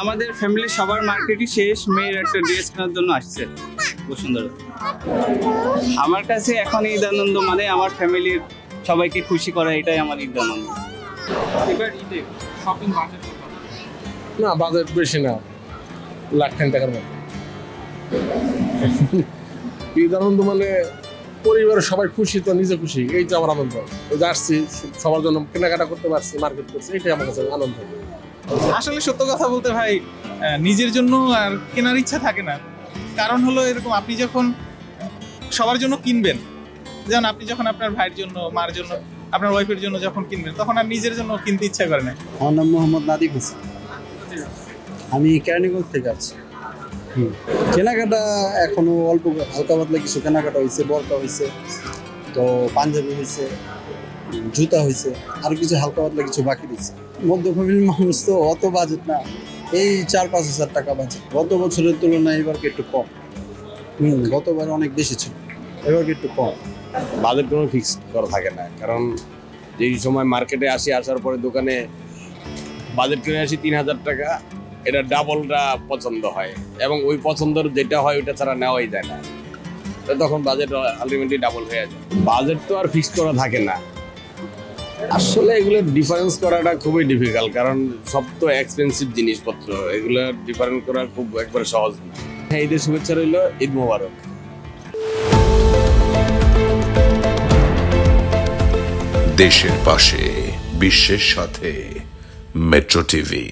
আমাদের ফ্যামিলি সবার মার্কেটই শেষ, মেয়ের একটা ড্রেস কেনার জন্য আসছে বসুন্ধরা। আমার কাছে এখন ঈদ আনন্দ মানে আমার ফ্যামিলির সবাইকে খুশি করা, এটাই আমার ঈদ আনন্দ। এবার ঈদে শপিং বাজেট না, বাজেট বেশি না, লাখ-খান টাকার মতো। ঈদ আনন্দ মানে পরিবারের সবাই খুশি, তো নিজে খুশি, এইটা আমার আনন্দ। ওই যে আসছি সবার জন্য কেনাকাটা করতে পারছি, মার্কেট করছি, এটাই আমার কাছে আনন্দ। আসলে সত্য কথা বলতে ভাই, নিজের জন্য আর কেনার ইচ্ছা থাকে না। কারণ হলো এরকম, আপনি যখন সবার জন্য কিনবেন, যেমন আপনি যখন আপনার ভাইয়ের জন্য, মার জন্য, আপনার ওয়াইফের জন্য যখন কিনবেন, তখন আর নিজের জন্য কিনতে ইচ্ছা করে না। আমার নাম মোহাম্মদ নাদিম হোসেন, আমি কেরানীগঞ্জ থেকে আছি। কেনাকাটা এখনো অল্প হালকা পাতলা কিছু কেনাকাটা হয়েছে, বরকা হয়েছে, তো পাঞ্জাবি হয়েছে, জুতা হয়েছে, আর কিছু হালকা পাতলা কিছু বাকি দিয়েছে। মধ্য ফ্যামিলির মানুষ তো অত বাজেট না, এই 4-5 হাজার টাকা বাজেট। গত বছরের তুলনায় এবারকে একটু কম। গতবার অনেক বেশি ছিল, এবারকে একটু কম। বাজেট কোনো ফিক্সড করা থাকে না, কারণ যেই সময় মার্কেটে আসার পরে দোকানে বাজেট করে আসি 3,000 টাকা, এটা ডাবলটা পছন্দ হয়, এবং ওই পছন্দের যেটা হয় ওইটা ছাড়া নেওয়াই যায় না, তখন বাজেট আলটিমেটলি ডাবল হয়ে যায়। বাজেট তো আর ফিক্সড করা থাকে না। আসলে এগুলো ডিফারেন্স করাটা খুবই ডিফিকাল্ট, কারণ সব তো এক্সপেন্সিভ জিনিসপত্র, এগুলো ডিফারেন্স করা খুব একবারে সহজ না। হ্যাঁ, ঈদের শুভেচ্ছা রইল, ঈদ মোবারক। দেশের পাশে, বিশ্বের সাথে, মেট্রো টিভি।